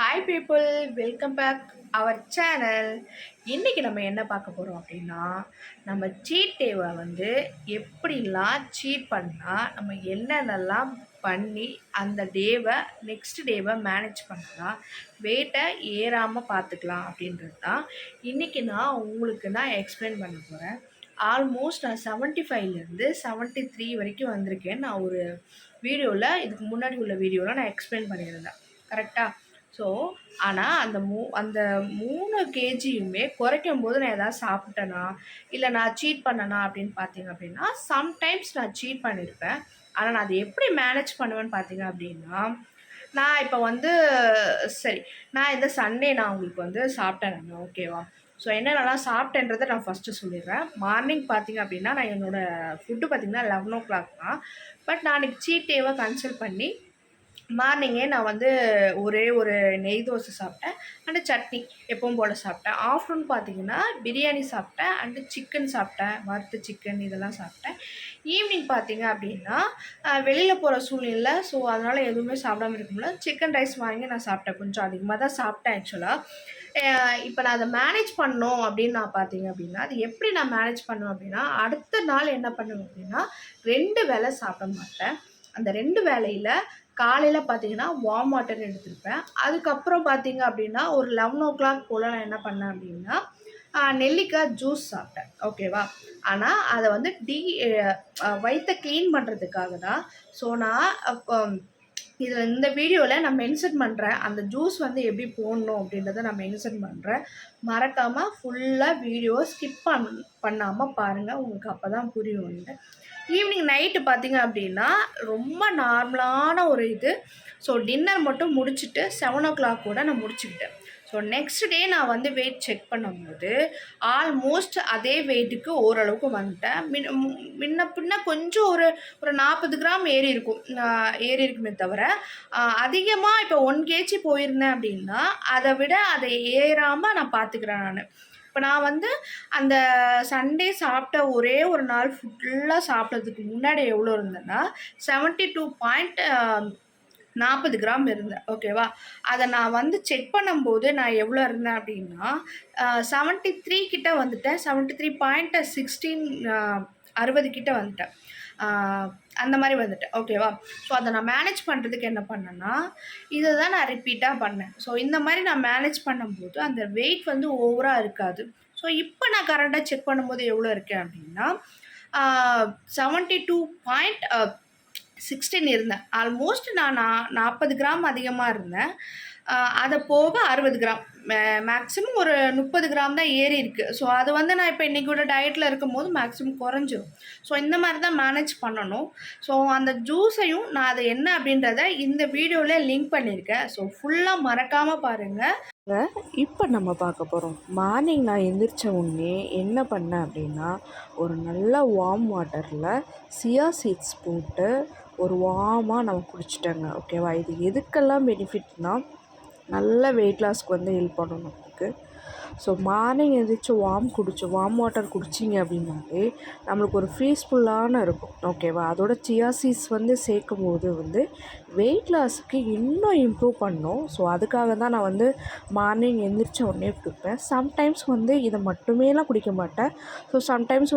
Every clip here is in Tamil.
Hi people, welcome back our channel. இன்றைக்கி நம்ம என்ன பார்க்க போகிறோம் அப்படின்னா, நம்ம சீட் டேவை எப்படிலாம் சீட் பண்ணால் நம்ம என்னென்னலாம் பண்ணி அந்த டேவை நெக்ஸ்ட் டேவை மேனேஜ் பண்ணலாம், வெயிட்டை ஏறாமல் பார்த்துக்கலாம் அப்படின்றது தான் இன்றைக்கி நான் எக்ஸ்பிளைன் பண்ண போகிறேன். ஆல்மோஸ்ட் நான் 75லேருந்து 73 வரைக்கும் வந்திருக்கேன். நான் ஒரு வீடியோவில் இதுக்கு முன்னாடி உள்ள வீடியோவில் நான் எக்ஸ்பிளைன் பண்ணியிருந்தேன், கரெக்டாக? ஸோ ஆனால் அந்த 3 கேஜியுமே குறைக்கும்போது நான் எதாவது சாப்பிட்டேனா, இல்லை நான் சீட் பண்ணனா அப்படின்னு பார்த்தீங்க அப்படின்னா, சம்டைம்ஸ் நான் சீட் பண்ணியிருப்பேன். ஆனால் நான் அதை எப்படி மேனேஜ் பண்ணுவேன்னு பார்த்தீங்க அப்படின்னா, நான் இப்போ சரி, நான் இந்த சண்டே நான் உங்களுக்கு சாப்பிட்டேன் நான், ஓகேவா? ஸோ என்னென்னலாம் சாப்பிட்டேன்றதை நான் ஃபஸ்ட்டு சொல்லிடுறேன். மார்னிங் பார்த்தீங்க அப்படின்னா, நான் என்னோடய ஃபுட்டு பார்த்திங்கன்னா 11 தான். பட் நான் அன்றைக்கி சீட் டேவை கன்சல்ட் பண்ணி மார்னிங்கே நான் ஒரே ஒரு நெய் தோசை சாப்பிட்டேன், அண்டு சட்னி எப்பவும் போல் சாப்பிட்டேன். ஆஃப்டர்நூன் பார்த்தீங்கன்னா பிரியாணி சாப்பிட்டேன், அண்டு சிக்கன் சாப்பிட்டேன், வறுத்த சிக்கன் இதெல்லாம் சாப்பிட்டேன். ஈவினிங் பார்த்தீங்க அப்படின்னா வெளியில் போகிற சூழ்நிலை, ஸோ அதனால் எதுவுமே சாப்பிடாமல் இருக்க முடியல. சிக்கன் ரைஸ் வாங்கி நான் சாப்பிட்டேன், கொஞ்சம் அதிகமாக தான் சாப்பிட்டேன் ஆக்சுவலாக. இப்போ நான் அதை மேனேஜ் பண்ணோம் அப்படின்னு நான் பார்த்தீங்க அப்படின்னா, அது எப்படி நான் மேனேஜ் பண்ணுவேன் அப்படின்னா, அடுத்த நாள் என்ன பண்ணுவேன் அப்படின்னா, 2 வேளை சாப்பிட மாட்டேன். அந்த 2 வேளையில் காலையில் பார்த்தீங்கன்னா வார்ம் வாட்டர் எடுத்துருப்பேன். அதுக்கப்புறம் பார்த்தீங்க அப்படின்னா ஒரு 11 போல் நான் என்ன பண்ணேன் அப்படின்னா நெல்லிக்காய் ஜூஸ் சாப்பிட்டேன், ஓகேவா? ஆனால் அதை வயிற்றை க்ளீன் பண்ணுறதுக்காக தான். ஸோ நான் இதில் இந்த வீடியோவில் நான் மென்ஷன் பண்ணுறேன், அந்த ஜூஸ் எப்படி போடணும் அப்படின்றத நான் மென்ஷன் பண்ணுறேன். மறக்காமல் ஃபுல்லாக வீடியோ ஸ்கிப் பண்ணாமல் பாருங்கள், உங்களுக்கு அப்போ தான் புரியும். ஈவினிங் நைட்டு பார்த்தீங்க அப்படின்னா ரொம்ப நார்மலான ஒரு இது. ஸோ டின்னர் மட்டும் முடிச்சுட்டு 7 கூட நான் முடிச்சுக்கிட்டேன். ஸோ நெக்ஸ்ட் டே நான் வெயிட் செக் பண்ணும்போது ஆல்மோஸ்ட் அதே வெயிட்டுக்கு ஓரளவுக்கு வந்துட்டேன். முன்ன பின்ன கொஞ்சம் ஒரு 40 கிராம் ஏறி இருக்குமே தவிர அதிகமாக இப்போ 1 கேஜி போயிருந்தேன் அப்படின்னா அதை ஏறாமல் நான் பார்த்துக்கிறேன் நான். இப்போ நான் அந்த சண்டே சாப்பிட்ட ஒரே ஒரு நாள் ஃபுல்லாக சாப்பிட்றதுக்கு முன்னாடி எவ்வளோ இருந்தேன்னா 72.40 கிராம் இருந்தேன், ஓகேவா? அதை நான் செக் பண்ணும்போது நான் எவ்வளோ இருந்தேன் அப்படின்னா 73 கிட்ட வந்துட்டேன். 73.16 60 கிட்ட வந்துட்டேன், அந்த மாதிரி வந்துட்டேன், ஓகேவா? ஸோ அதை நான் மேனேஜ் பண்ணுறதுக்கு என்ன பண்ணேன்னா, இதை தான் நான் ரிப்பீட்டாக பண்ணேன். ஸோ இந்த மாதிரி நான் மேனேஜ் பண்ணும்போது அந்த வெயிட் ஓவராக இருக்காது. ஸோ இப்போ நான் கரெக்டாக செக் பண்ணும்போது எவ்வளோ இருக்கேன் அப்படின்னா 72.16 இருந்தேன். ஆல்மோஸ்ட் நான் 40 கிராம் அதிகமாக இருந்தேன். அதை போக 60 கிராம், மேக்ஸிமம் ஒரு 30 கிராம் தான் ஏறி இருக்குது. ஸோ அது நான் இப்போ இன்றைக்கோட டயட்டில் இருக்கும்போது மேக்ஸிமம் குறைஞ்சிரும். ஸோ இந்த மாதிரி தான் மேனேஜ் பண்ணணும். ஸோ அந்த ஜூஸையும் நான் அதை என்ன அப்படின்றத இந்த வீடியோவில் லிங்க் பண்ணியிருக்கேன். ஸோ ஃபுல்லாக மறக்காமல் பாருங்கள். இப்போ நம்ம பார்க்க போகிறோம். மார்னிங் நான் எந்திரிச்ச உடனே என்ன பண்ணேன் அப்படின்னா, ஒரு நல்ல வார்ம் வாட்டரில் சியா சீட்ஸ் போட்டு ஒரு வார்மாக நம்ம குடிச்சிட்டேங்க, ஓகேவா? இது எதுக்கெல்லாம் பெனிஃபிட்னால், நல்ல வெயிட் லாஸ்க்கு ஹெல்ப் பண்ணணும் நமக்கு. ஸோ மார்னிங் எழுந்திரிச்சு வார்ம் வாட்டர் குடிச்சிங்க அப்படின்னாலே நம்மளுக்கு ஒரு பீஸ்ஃபுல்லான இருக்கும், ஓகேவா? அதோட சியா சீட்ஸ் சேர்க்கும் போது வெயிட் லாஸுக்கு இன்னும் இம்ப்ரூவ் பண்ணும். ஸோ அதுக்காக தான் நான் மார்னிங் எழுந்திரிச்ச உடனே குடிப்பேன். சம்டைம்ஸ் இதை மட்டுமேலாம் குடிக்க மாட்டேன். ஸோ சம்டைம்ஸ்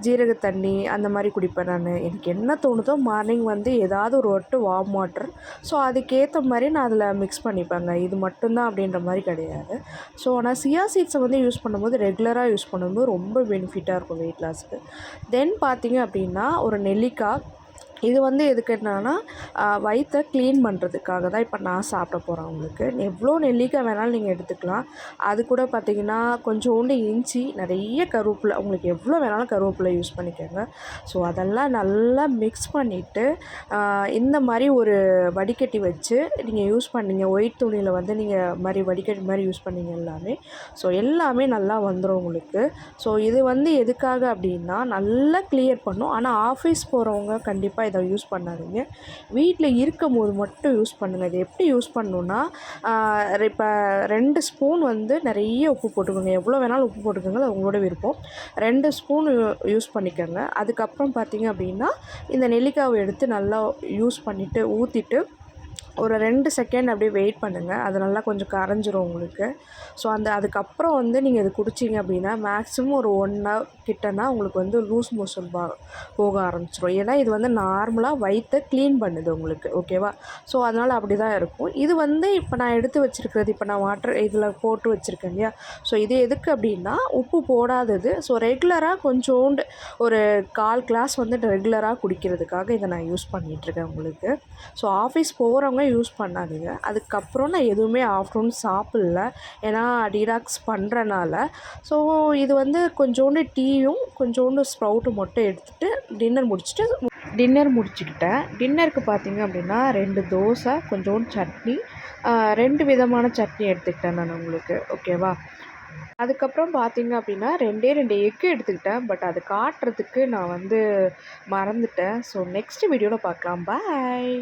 ஜீரக தண்ணி அந்த மாதிரி குடிப்பேன் நான். எனக்கு என்ன தோணுதோ மார்னிங் ஏதாவது ஒரு வார்ம் வாட்டர், ஸோ அதுக்கேற்ற மாதிரி நான் அதில் மிக்ஸ் பண்ணிப்பேங்க. இது மட்டும்தான் அப்படின்ற மாதிரி கிடையாது. ஸோ நான் சியா சீட்ஸை யூஸ் பண்ணும்போது ரெகுலராக யூஸ் பண்ணும்போது ரொம்ப பெனிஃபிட்டாக இருக்கும் வெயிட் லாஸுக்கு. தென் பார்த்திங்க அப்படின்னா ஒரு நெல்லிக்காய், இது எதுக்கு என்னன்னா வயிற்றை க்ளீன் பண்ணுறதுக்காக தான் இப்போ நான் சாப்பிட போகிறேன். உங்களுக்கு எவ்வளோ நெல்லிக்காய் வேணாலும் நீங்கள் எடுத்துக்கலாம். அது கூட பார்த்திங்கன்னா கொஞ்சோண்டு இஞ்சி, நிறைய கருவேப்பிலை, உங்களுக்கு எவ்வளோ வேணாலும் கருவேப்பிலை யூஸ் பண்ணிக்கோங்க. ஸோ அதெல்லாம் நல்லா மிக்ஸ் பண்ணிவிட்டு இந்த மாதிரி ஒரு வடிகட்டி வச்சு நீங்கள் யூஸ் பண்ணிங்க. ஒயிட் துணியில் நீங்கள் மாதிரி வடிகட்டி மாதிரி யூஸ் பண்ணிங்க எல்லாமே. ஸோ எல்லாமே நல்லா வந்துடும் உங்களுக்கு. ஸோ இது எதுக்காக அப்படின்னா நல்லா கிளியர் பண்ணும். ஆனால் ஆஃபீஸ் போகிறவங்க கண்டிப்பாக இதை யூஸ் பண்ணாதீங்க. வீட்டில் இருக்கும் போது மட்டும் யூஸ் பண்ணுங்கள். இது எப்படி யூஸ் பண்ணணுன்னா, இப்போ 2 ஸ்பூன் நிறைய உப்பு போட்டுக்கோங்க. எவ்வளோ வேணாலும் உப்பு போட்டுக்கோங்க, அது உங்களோட விருப்பம். 2 ஸ்பூன் யூஸ் பண்ணிக்கோங்க. அதுக்கப்புறம் பார்த்திங்க அப்படின்னா இந்த நெல்லிக்காவை எடுத்து நல்லா யூஸ் பண்ணிவிட்டு ஊற்றிட்டு ஒரு 2 செகண்ட் அப்படியே வெயிட் பண்ணுங்கள். அது நல்லா கொஞ்சம் கரைஞ்சிரும் உங்களுக்கு. ஸோ அதுக்கப்புறம் வந்து நீங்கள் இது குடிச்சிங்க அப்படின்னா மேக்ஸிமம் ஒரு 1 ஹவர் கிட்டனா உங்களுக்கு வந்து லூஸ் மோஷன் போக ஆரம்பிச்சிடும். ஏன்னா இது வந்து நார்மலாக வயிற்றை க்ளீன் பண்ணுது உங்களுக்கு, ஓகேவா? ஸோ அதனால் அப்படி தான் இருக்கும். இது வந்து இப்போ நான் எடுத்து வச்சுருக்கிறது, இப்போ நான் வாட்டர் இதில் போட்டு வச்சுருக்கேன் இல்லையா? ஸோ இது எதுக்கு அப்படின்னா உப்பு போடாதது. ஸோ ரெகுலராக கொஞ்சோண்டு ஒரு 1/4 கிளாஸ் வந்து ரெகுலராக குடிக்கிறதுக்காக இதை நான் யூஸ் பண்ணிகிட்ருக்கேன் உங்களுக்கு. ஸோ ஆஃபீஸ் போகிறவங்க யூஸ் பண்ணாதீங்க. அதுக்கப்புறம் நான் எதுவுமே ஆஃப்டர்நூன் சாப்பிடல, ஏன்னா டீடாக்ஸ் பண்ணுறனால. ஸோ இது வந்து கொஞ்சோண்டு டீயும் கொஞ்சோண்டு ஸ்ப்ரவுட்டும் மட்டும் எடுத்துகிட்டு டின்னர் முடிச்சுக்கிட்டேன். டின்னருக்கு பார்த்திங்க அப்படின்னா 2 தோசை, கொஞ்சோண்டு சட்னி, 2 விதமான சட்னி எடுத்துக்கிட்டேன் நான் உங்களுக்கு, ஓகேவா? அதுக்கப்புறம் பார்த்திங்க அப்படின்னா 2 எக்கு எடுத்துக்கிட்டேன். பட் அது காட்டுறதுக்கு நான் வந்து மறந்துட்டேன். ஸோ நெக்ஸ்ட் வீடியோவில் பார்க்கலாம். பாய்.